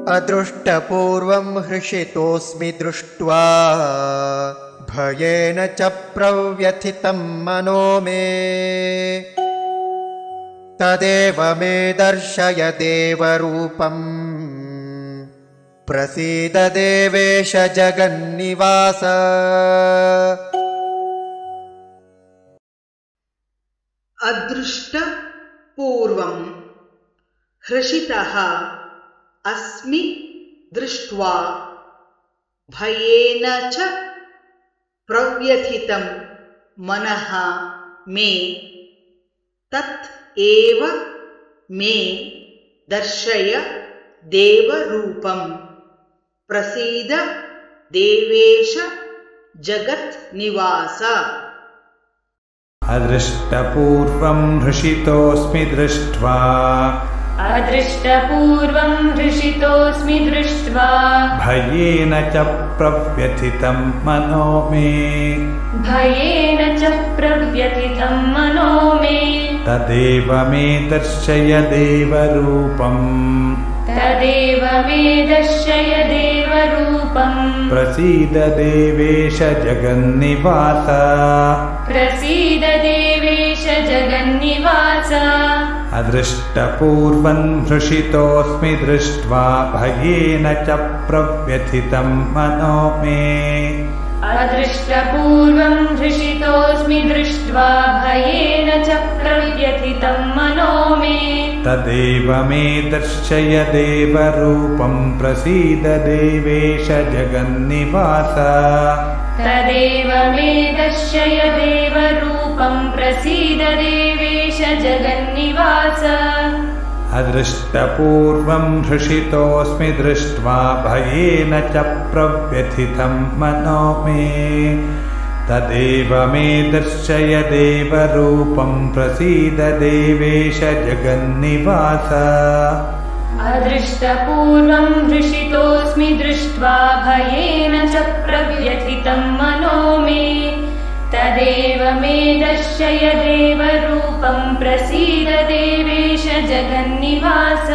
अदृष्टपूर्वं हृषितोऽस्मि दृष्ट्वा भयेन च प्रव्यथितं मनो मे तदेव मे दर्शय देवरूपम् प्रसीद देवेश जगन्निवास। अदृष्टपूर्वं हृषितः अस्मि दृष्ट्वा भयेन च प्रव्यथितं मनः मे तत् एव मे दर्शय देवरूपं प्रसीद देवेश जगन्निवास। अदृष्टपूर्वं हृषितोऽस्मि दृष्ट्वा भयेन च प्रव्यथितं मनो मे तदेव मे दर्शय देवरूपम् प्रसीद देवेश जगन्निवास। अदृष्टपूर्वं हृषितोऽस्मि दृष्ट्वा भयेन च प्रव्यथितं मनो मे तदेव मे दर्शय देवरूपं प्रसीद देवेश जगन्निवास। अदृष्टपूर्वं हृषितोऽस्मि दृष्ट्वा भयेन च प्रव्यथितं मनो मे तदेव मे दर्शय देवरूपं प्रसीद देवेश जगन्निवास। अदृष्टपूर्वं हृषितोऽस्मि दृष्ट्वा भयेन च प्रव्यथितं मनो मे तदेव मे दर्शय देवरूपं प्रसीद देवेश जगन्निवास।